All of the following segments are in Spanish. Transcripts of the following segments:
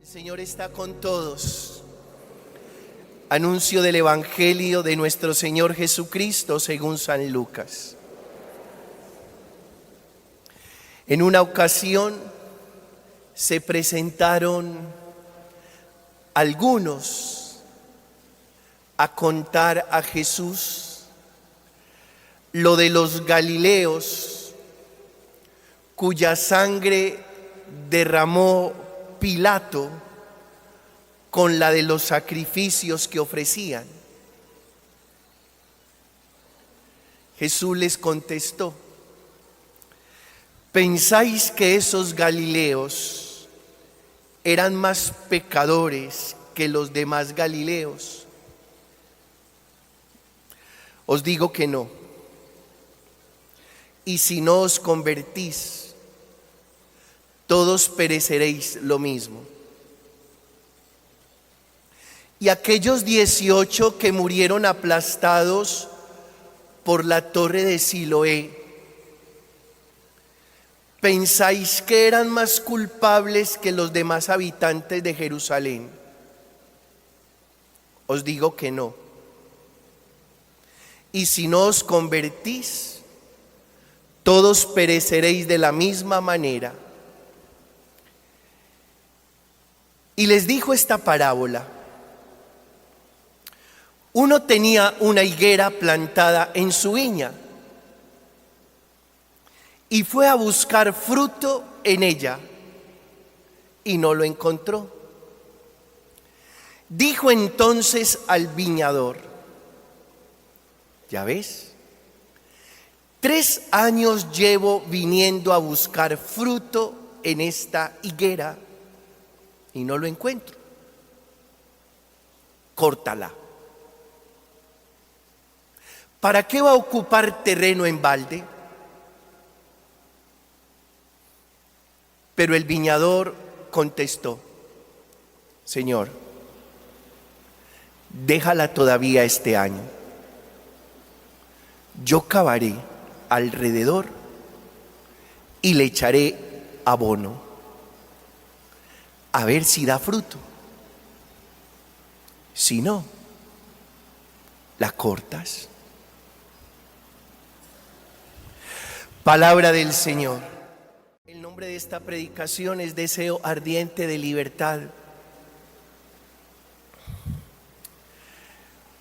El Señor está con todos. Anuncio del Evangelio de nuestro Señor Jesucristo según San Lucas. En una ocasión se presentaron algunos a contar a Jesús lo de los galileos cuya sangre derramó Pilato con la de los sacrificios que ofrecían. Jesús les contestó: ¿pensáis que esos galileos eran más pecadores que los demás galileos? Os digo que no. Y si no os convertís, todos pereceréis lo mismo. Y aquellos 18 que murieron aplastados por la torre de Siloé, ¿pensáis que eran más culpables que los demás habitantes de Jerusalén? Os digo que no. Y si no os convertís, todos pereceréis de la misma manera. Y les dijo esta parábola: uno tenía una higuera plantada en su viña y fue a buscar fruto en ella y no lo encontró. Dijo entonces al viñador: ¿ya ves? 3 años llevo viniendo a buscar fruto en esta higuera y no lo encuentro. Córtala. ¿Para qué va a ocupar terreno en balde? Pero el viñador contestó: Señor, déjala todavía este año. Yo cavaré alrededor y le echaré abono, a ver si da fruto. Si no, la cortas. Palabra del Señor. El nombre de esta predicación es Deseo ardiente de libertad.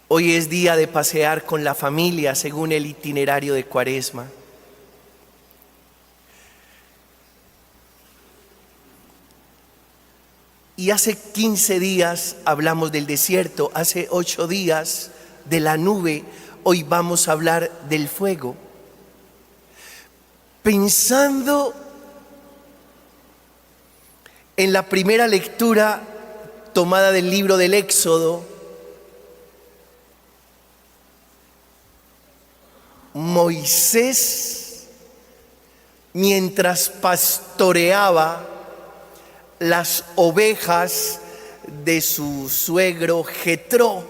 Hoy es día de pasear con la familia según el itinerario de Cuaresma. Y hace 15 días hablamos del desierto, hace 8 días de la nube, hoy vamos a hablar del fuego. Pensando en la primera lectura tomada del libro del Éxodo, Moisés, mientras pastoreaba las ovejas de su suegro Jetro,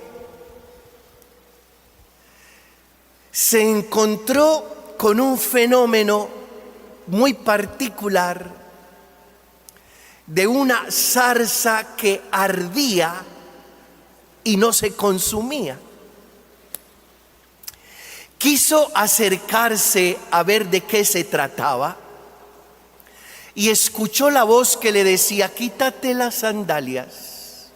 se encontró con un fenómeno muy particular de una zarza que ardía y no se consumía. Quiso acercarse a ver de qué se trataba y escuchó la voz que le decía: quítate las sandalias,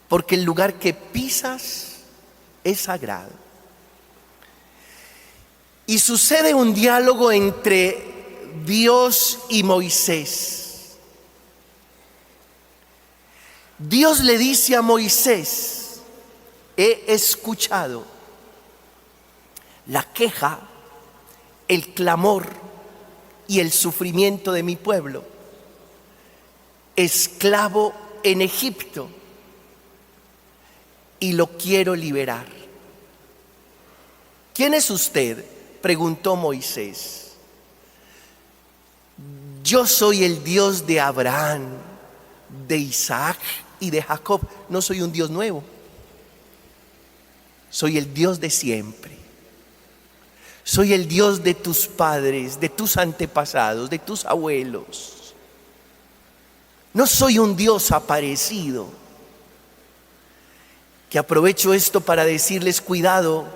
porque el lugar que pisas es sagrado. Y sucede un diálogo entre Dios y Moisés. Dios le dice a Moisés: he escuchado la queja, el clamor y el sufrimiento de mi pueblo, esclavo en Egipto, y lo quiero liberar. ¿Quién es usted?, preguntó Moisés. Yo soy el Dios de Abraham, de Isaac y de Jacob. No soy un Dios nuevo, soy el Dios de siempre. Soy el Dios de tus padres, de tus antepasados, de tus abuelos. No soy un Dios aparecido. Que aprovecho esto para decirles cuidado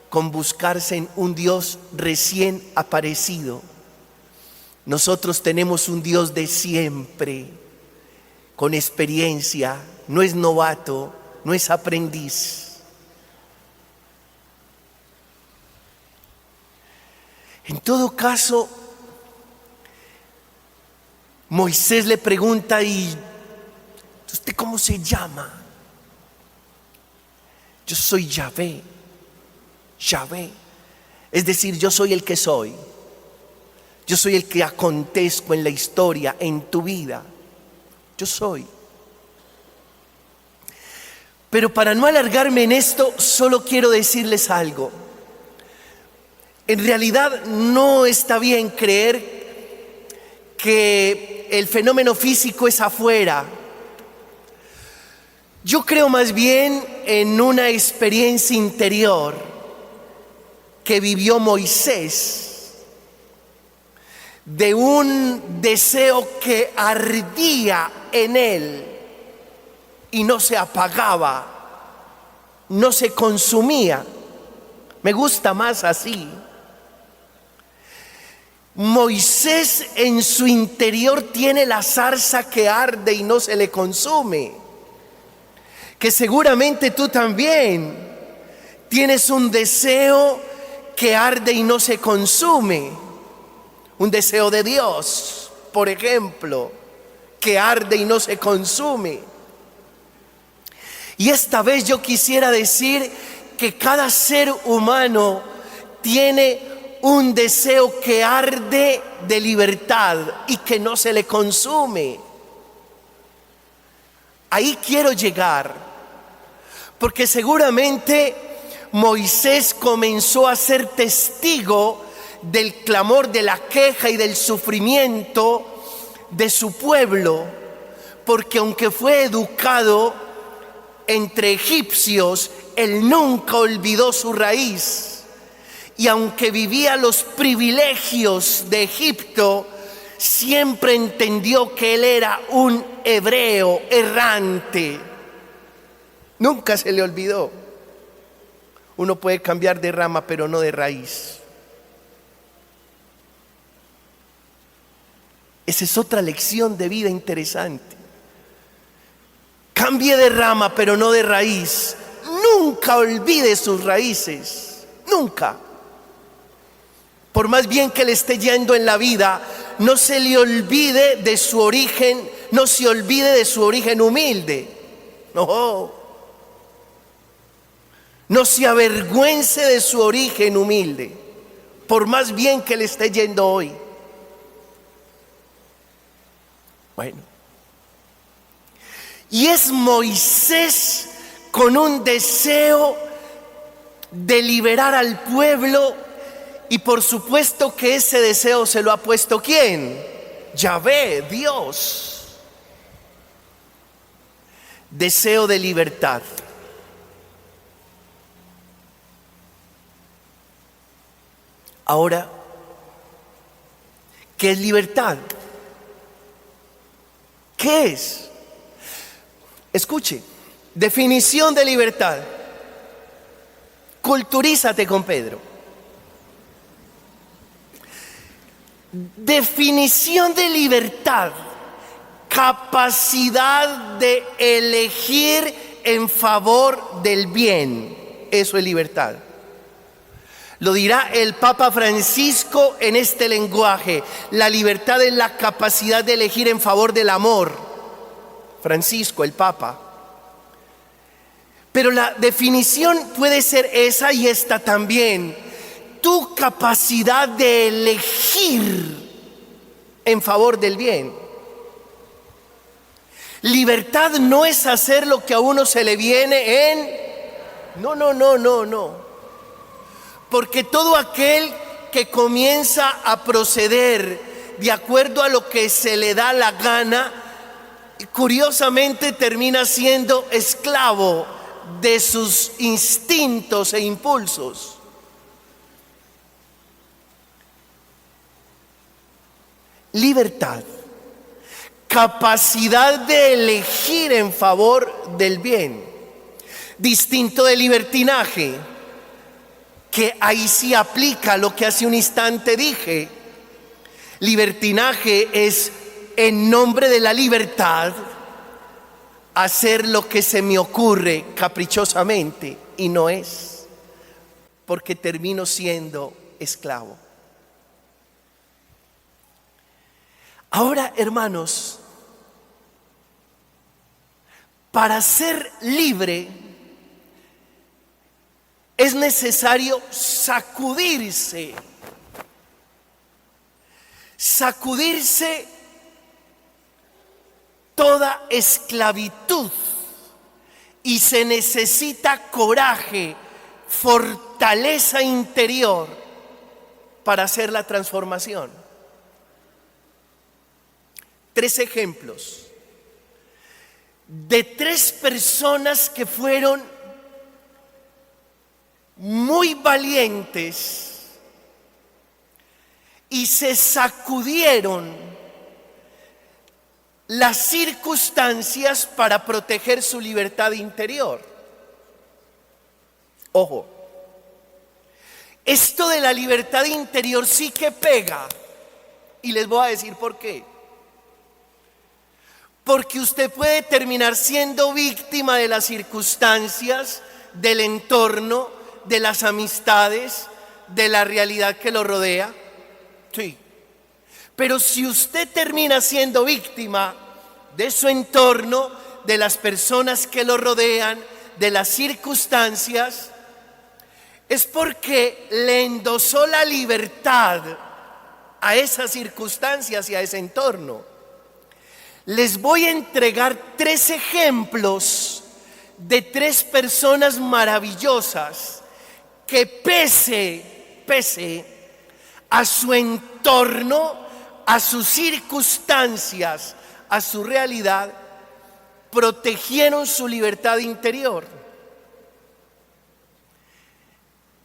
con buscarse en un Dios recién aparecido. Nosotros tenemos un Dios de siempre, con experiencia, no es novato, no es aprendiz. En todo caso, Moisés le pregunta: ¿y usted cómo se llama? Yo soy Yahvé, Yahvé. Es decir, yo soy el que soy. Yo soy el que acontezco en la historia, en tu vida. Yo soy. Pero para no alargarme en esto, solo quiero decirles algo. En realidad no está bien creer que el fenómeno físico es afuera. Yo creo más bien en una experiencia interior que vivió Moisés, de un deseo que ardía en él y no se apagaba, no se consumía. Me gusta más así. Moisés en su interior tiene la zarza que arde y no se le consume. Que seguramente tú también tienes un deseo que arde y no se consume. Un deseo de Dios, por ejemplo, que arde y no se consume. Y esta vez yo quisiera decir que cada ser humano tiene un deseo que arde de libertad y que no se le consume. Ahí quiero llegar. Porque seguramente Moisés comenzó a ser testigo del clamor, de la queja y del sufrimiento de su pueblo. Porque aunque fue educado entre egipcios, él nunca olvidó su raíz. Y aunque vivía los privilegios de Egipto, siempre entendió que él era un hebreo errante. Nunca se le olvidó. Uno puede cambiar de rama, pero no de raíz. Esa es otra lección de vida interesante. Cambie de rama, pero no de raíz. Nunca olvide sus raíces. Nunca. Por más bien que le esté yendo en la vida, no se le olvide de su origen, no se olvide de su origen humilde. No. No se avergüence de su origen humilde, por más bien que le esté yendo hoy. Bueno. Y es Moisés con un deseo de liberar al pueblo, y por supuesto que ese deseo se lo ha puesto ¿quién? Yahvé, Dios. Deseo de libertad. Ahora, ¿qué es libertad? ¿Qué es? Escuche, definición de libertad. Culturízate con Pedro. Definición de libertad: capacidad de elegir en favor del bien. Eso es libertad. Lo dirá el Papa Francisco en este lenguaje: la libertad es la capacidad de elegir en favor del amor. Francisco, el Papa. Pero la definición puede ser esa y esta también: tu capacidad de elegir en favor del bien. Libertad no es hacer lo que a uno se le viene en... No. Porque todo aquel que comienza a proceder de acuerdo a lo que se le da la gana, curiosamente termina siendo esclavo de sus instintos e impulsos. Libertad, capacidad de elegir en favor del bien. Distinto de libertinaje, que ahí sí aplica lo que hace un instante dije. Libertinaje es, en nombre de la libertad, hacer lo que se me ocurre caprichosamente, y no es, porque termino siendo esclavo. Ahora, hermanos, para ser libre es necesario sacudirse toda esclavitud, y se necesita coraje, fortaleza interior para hacer la transformación. 3 ejemplos de 3 personas que fueron muy valientes y se sacudieron las circunstancias para proteger su libertad interior. Ojo, esto de la libertad interior sí que pega, y les voy a decir por qué. Porque usted puede terminar siendo víctima de las circunstancias, del entorno, de las amistades, de la realidad que lo rodea. Sí. Pero si usted termina siendo víctima de su entorno, de las personas que lo rodean, de las circunstancias, es porque le endosó la libertad a esas circunstancias y a ese entorno. Les voy a entregar 3 ejemplos de 3 personas maravillosas que pese a su entorno, a sus circunstancias, a su realidad, protegieron su libertad interior.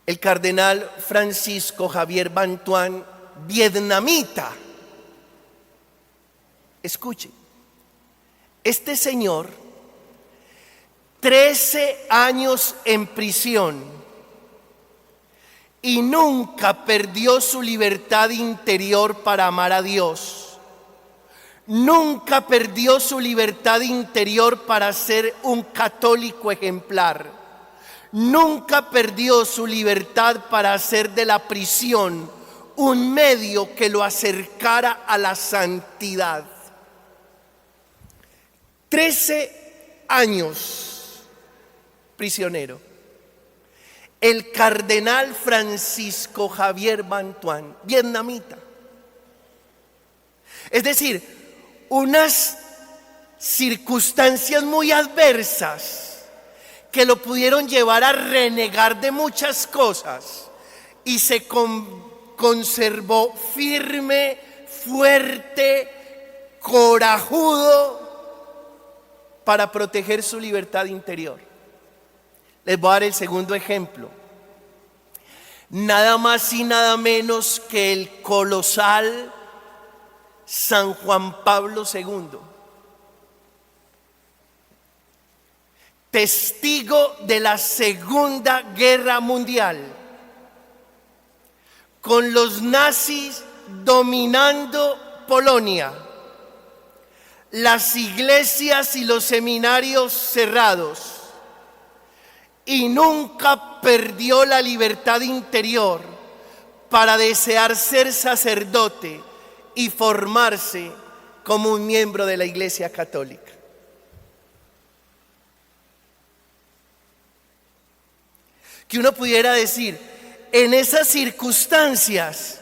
El cardenal Francisco Javier Bantuán, vietnamita. Escuche, este señor, 13 años en prisión, y nunca perdió su libertad interior para amar a Dios. Nunca perdió su libertad interior para ser un católico ejemplar. Nunca perdió su libertad para hacer de la prisión un medio que lo acercara a la santidad. 13 años prisionero. El cardenal Francisco Javier Bantuán, vietnamita. Es decir, unas circunstancias muy adversas que lo pudieron llevar a renegar de muchas cosas, y se conservó firme, fuerte, corajudo para proteger su libertad interior. Les voy a dar el segundo ejemplo. Nada más y nada menos que el colosal San Juan Pablo II, testigo de la Segunda Guerra Mundial, con los nazis dominando Polonia, las iglesias y los seminarios cerrados, y nunca perdió la libertad interior para desear ser sacerdote y formarse como un miembro de la Iglesia Católica. Que uno pudiera decir, en esas circunstancias,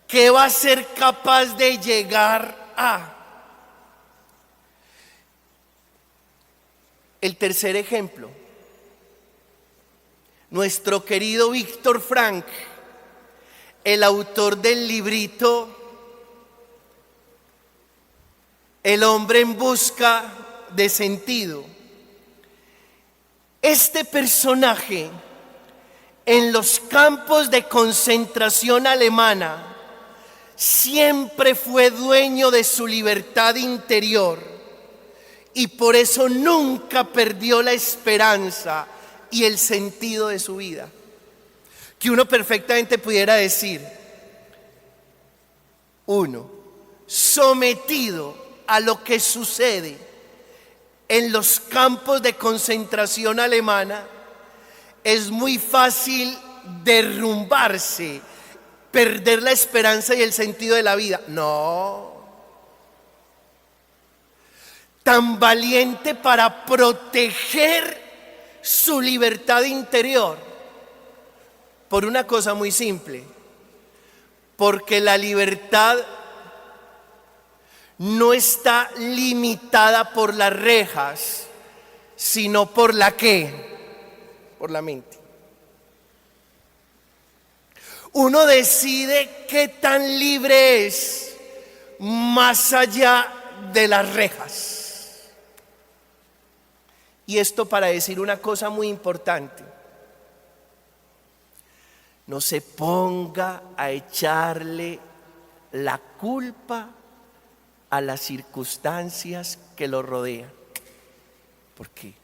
¿qué va a ser capaz de llegar a? El tercer ejemplo, nuestro querido Víctor Frank, el autor del librito El hombre en busca de sentido. Este personaje, en los campos de concentración alemana, siempre fue dueño de su libertad interior y por eso nunca perdió la esperanza y el sentido de su vida. Que uno perfectamente pudiera decir, uno, sometido a lo que sucede en los campos de concentración alemana, es muy fácil derrumbarse, perder la esperanza y el sentido de la vida. No. Tan valiente para proteger su libertad interior por una cosa muy simple, porque la libertad no está limitada por las rejas, sino por la ¿qué? Por la mente. Uno decide qué tan libre es más allá de las rejas. Y esto para decir una cosa muy importante. No se ponga a echarle la culpa a las circunstancias que lo rodean. ¿Por qué?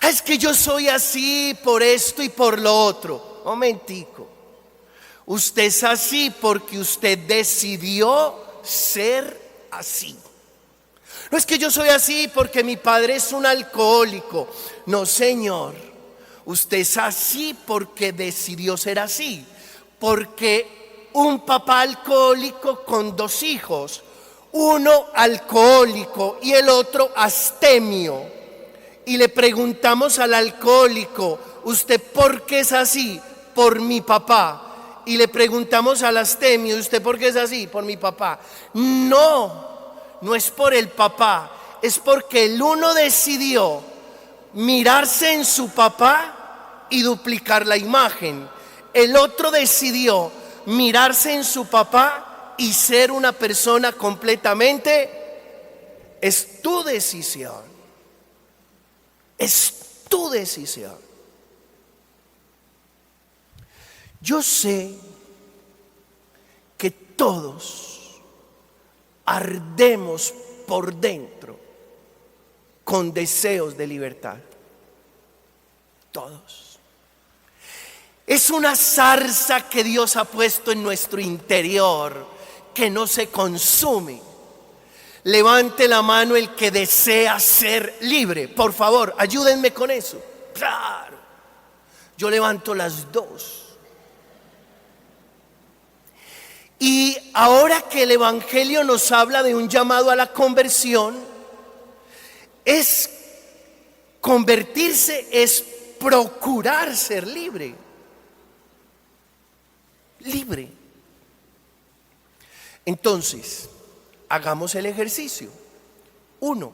Es que yo soy así por esto y por lo otro. Momentico. Usted es así porque usted decidió ser así. No es que yo soy así porque mi padre es un alcohólico. No, señor. Usted es así porque decidió ser así. Porque un papá alcohólico con 2 hijos, uno alcohólico y el otro astemio, y le preguntamos al alcohólico, ¿usted por qué es así? Por mi papá. Y le preguntamos al astemio, ¿usted por qué es así? Por mi papá. No es por el papá, es porque el uno decidió mirarse en su papá y duplicar la imagen. El otro decidió mirarse en su papá y ser una persona completamente. Es tu decisión. Es tu decisión. Yo sé que todos ardemos por dentro con deseos de libertad. Todos. Es una zarza que Dios ha puesto en nuestro interior que no se consume. Levante la mano el que desea ser libre. Por favor, ayúdenme con eso. Claro. Yo levanto las 2. Y ahora que el Evangelio nos habla de un llamado a la conversión, es convertirse, es procurar ser libre. Libre. Entonces, hagamos el ejercicio. 1.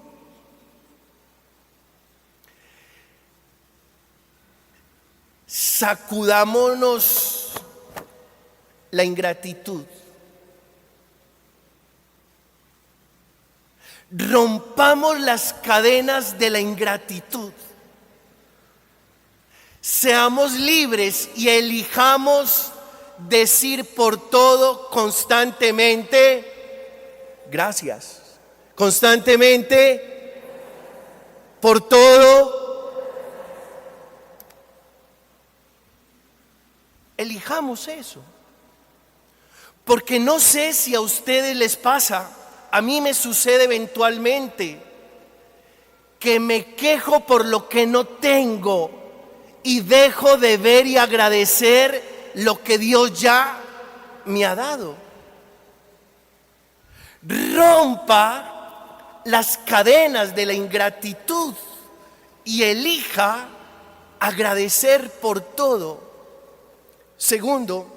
Sacudámonos la ingratitud. Rompamos las cadenas de la ingratitud. Seamos libres y elijamos decir por todo constantemente gracias. Constantemente por todo. Elijamos eso. Porque no sé si a ustedes les pasa, a mí me sucede eventualmente que me quejo por lo que no tengo y dejo de ver y agradecer lo que Dios ya me ha dado. Rompa las cadenas de la ingratitud y elija agradecer por todo. Segundo,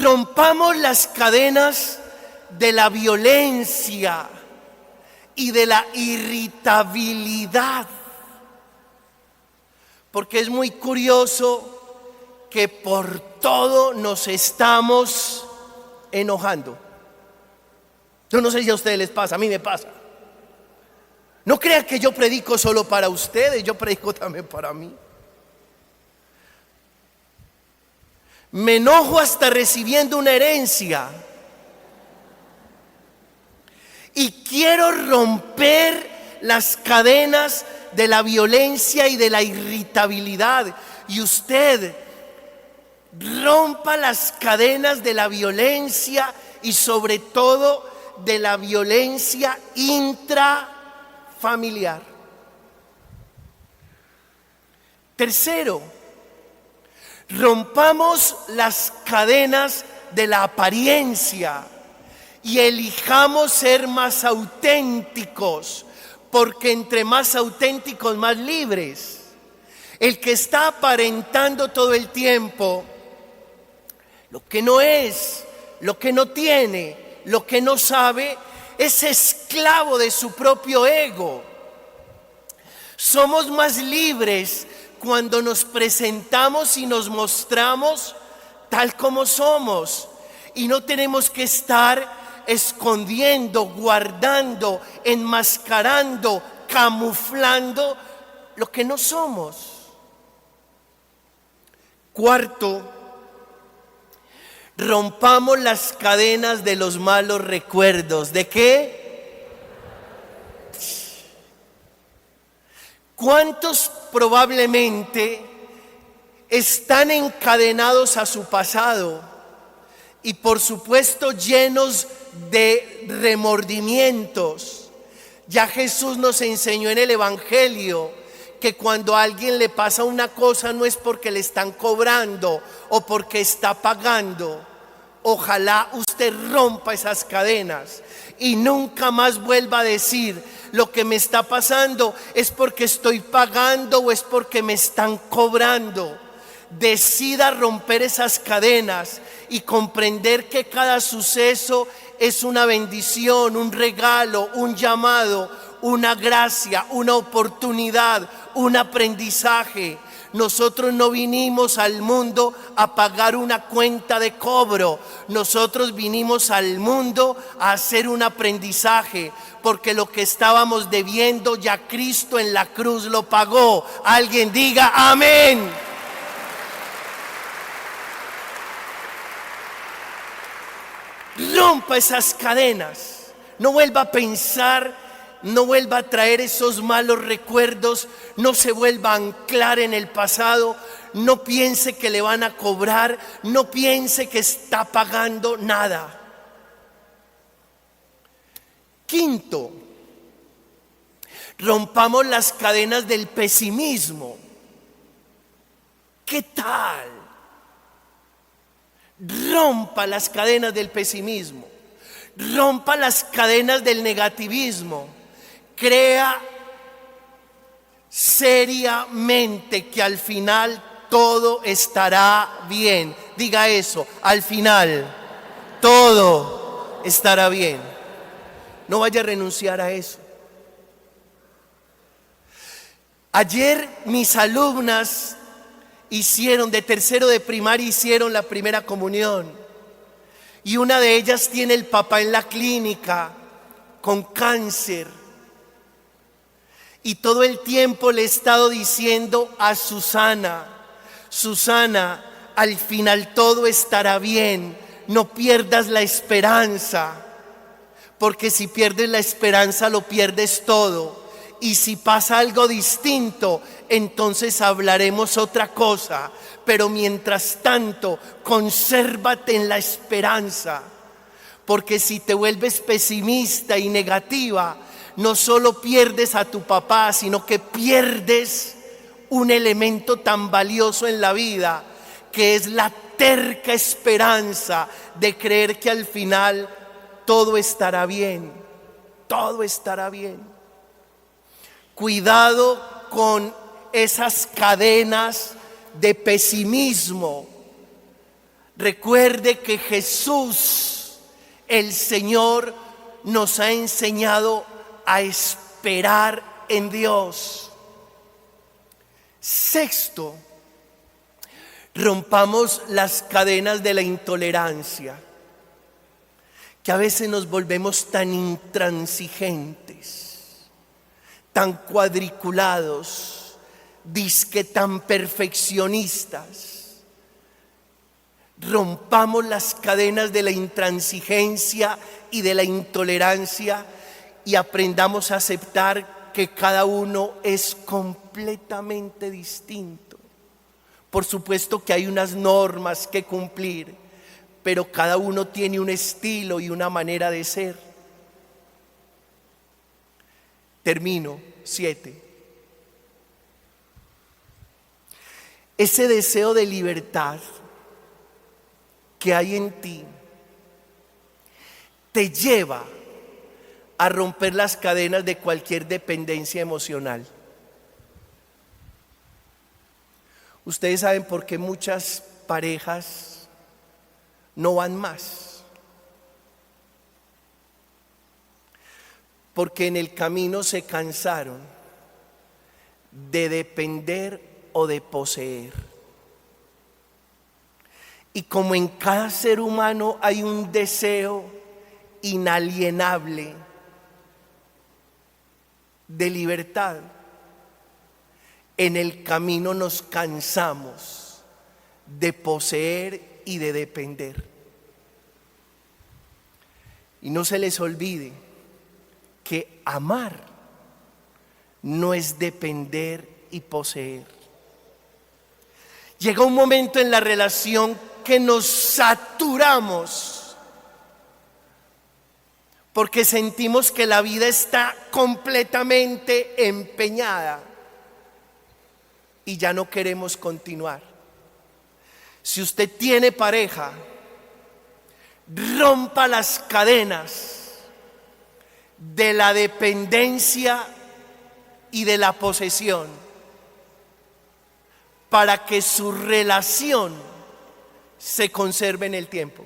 rompamos las cadenas de la violencia y de la irritabilidad. Porque es muy curioso que por todo nos estamos enojando. Yo no sé si a ustedes les pasa, a mí me pasa. No crean que yo predico solo para ustedes, yo predico también para mí. Me enojo hasta recibiendo una herencia. Y quiero romper las cadenas de la violencia y de la irritabilidad. Y usted rompa las cadenas de la violencia y sobre todo de la violencia intrafamiliar. Tercero, rompamos las cadenas de la apariencia y elijamos ser más auténticos, porque entre más auténticos, más libres. El que está aparentando todo el tiempo lo que no es, lo que no tiene, lo que no sabe, es esclavo de su propio ego. Somos más libres cuando nos presentamos y nos mostramos tal como somos, y no tenemos que estar escondiendo, guardando, enmascarando, camuflando lo que no somos. Cuarto, rompamos las cadenas de los malos recuerdos. ¿De qué? ¿Cuántos probablemente están encadenados a su pasado y por supuesto llenos de remordimientos? Ya Jesús nos enseñó en el Evangelio que cuando a alguien le pasa una cosa no es porque le están cobrando o porque está pagando. Ojalá usted rompa esas cadenas y nunca más vuelva a decir: lo que me está pasando es porque estoy pagando o es porque me están cobrando. Decida romper esas cadenas y comprender que cada suceso es una bendición, un regalo, un llamado, una gracia, una oportunidad, un aprendizaje. Nosotros no vinimos al mundo a pagar una cuenta de cobro. Nosotros vinimos al mundo a hacer un aprendizaje, porque lo que estábamos debiendo ya Cristo en la cruz lo pagó. Alguien diga amén. Rompa esas cadenas. No vuelva a pensar, no vuelva a traer esos malos recuerdos, no se vuelva a anclar en el pasado, no piense que le van a cobrar, no piense que está pagando nada. Quinto, rompamos las cadenas del pesimismo. ¿Qué tal? Rompa las cadenas del pesimismo, rompa las cadenas del negativismo. Crea seriamente que al final todo estará bien. Diga eso: al final todo estará bien. No vaya a renunciar a eso. Ayer mis alumnas de tercero de primaria hicieron la primera comunión, y una de ellas tiene el papá en la clínica con cáncer, y todo el tiempo le he estado diciendo a Susana: Susana, al final todo estará bien, no pierdas la esperanza, porque si pierdes la esperanza lo pierdes todo, y si pasa algo distinto, entonces hablaremos otra cosa, pero mientras tanto, consérvate en la esperanza, porque si te vuelves pesimista y negativa, no solo pierdes a tu papá, sino que pierdes un elemento tan valioso en la vida, que es la terca esperanza de creer que al final todo estará bien, todo estará bien. Cuidado con esas cadenas de pesimismo. Recuerde que Jesús, el Señor, nos ha enseñado a esperar en Dios. Sexto, rompamos las cadenas de la intolerancia, que a veces nos volvemos tan intransigentes, tan cuadriculados, dizque tan perfeccionistas. Rompamos las cadenas de la intransigencia y de la intolerancia y aprendamos a aceptar que cada uno es completamente distinto. Por supuesto que hay unas normas que cumplir, pero cada uno tiene un estilo y una manera de ser. Termino. 7. Ese deseo de libertad que hay en ti te lleva a romper las cadenas de cualquier dependencia emocional. Ustedes saben por qué muchas parejas no van más. Porque en el camino se cansaron de depender o de poseer. Y como en cada ser humano hay un deseo inalienable de libertad, en el camino nos cansamos de poseer y de depender. Y no se les olvide que amar no es depender y poseer. Llega un momento en la relación que nos saturamos porque sentimos que la vida está completamente empeñada y ya no queremos continuar. Si usted tiene pareja, rompa las cadenas de la dependencia y de la posesión para que su relación se conserve en el tiempo.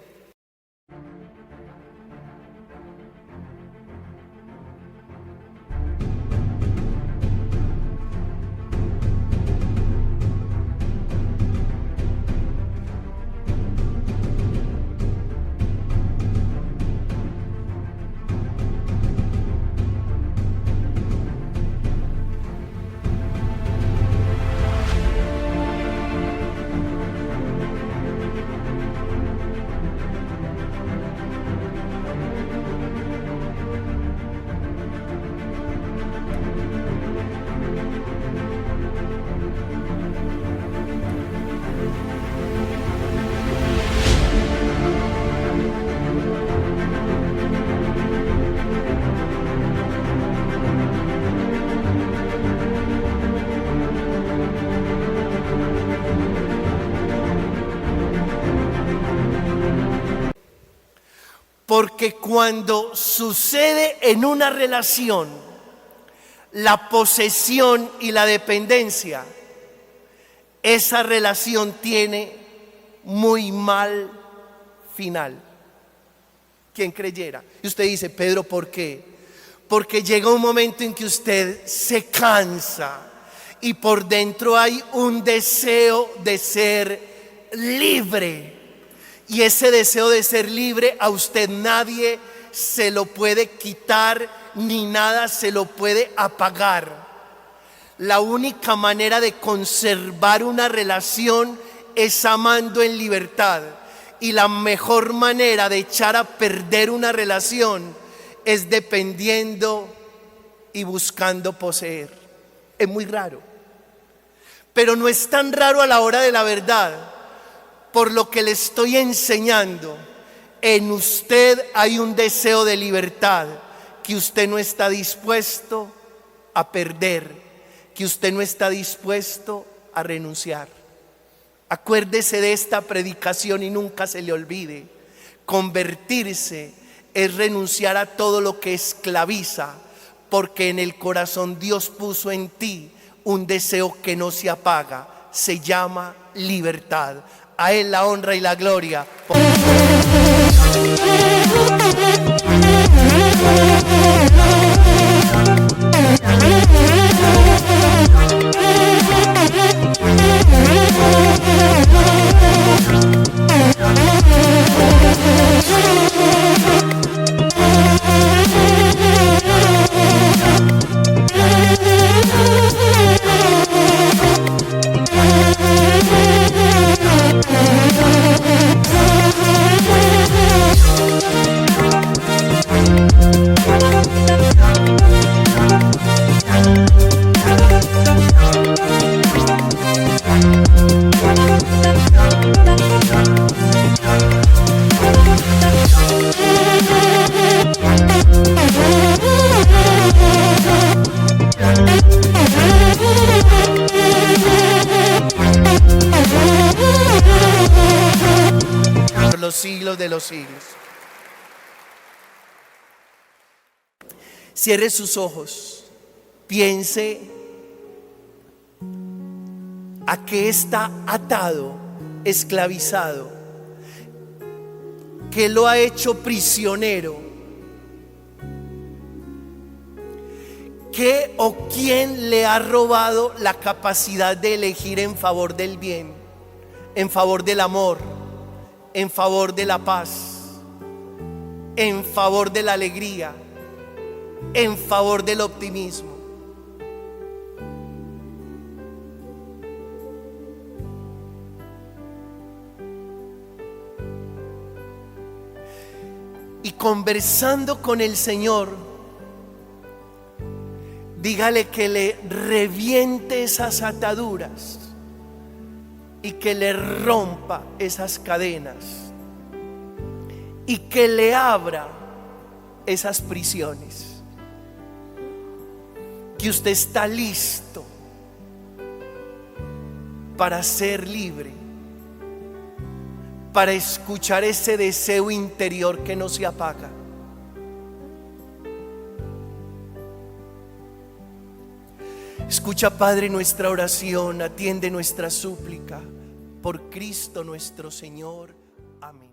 Porque cuando sucede en una relación la posesión y la dependencia, esa relación tiene muy mal final. ¿Quién creyera? Y usted dice, Pedro, ¿por qué? Porque llega un momento en que usted se cansa y por dentro hay un deseo de ser libre. Y ese deseo de ser libre a usted nadie se lo puede quitar ni nada se lo puede apagar. La única manera de conservar una relación es amando en libertad. Y la mejor manera de echar a perder una relación es dependiendo y buscando poseer. Es muy raro. Pero no es tan raro a la hora de la verdad. Por lo que le estoy enseñando, en usted hay un deseo de libertad que usted no está dispuesto a perder, que usted no está dispuesto a renunciar. Acuérdese de esta predicación y nunca se le olvide. Convertirse es renunciar a todo lo que esclaviza, porque en el corazón Dios puso en ti un deseo que no se apaga, se llama libertad. A Él la honra y la gloria. los siglos. Cierre sus ojos, piense a qué está atado, esclavizado, qué lo ha hecho prisionero, qué o quién le ha robado la capacidad de elegir en favor del bien, en favor del amor, en favor de la paz, en favor de la alegría, en favor del optimismo. Y conversando con el Señor, dígale que le reviente esas ataduras y que le rompa esas cadenas y que le abra esas prisiones. Que usted está listo para ser libre, para escuchar ese deseo interior que no se apaga. Escucha, Padre, nuestra oración, atiende nuestra súplica por Cristo nuestro Señor. Amén.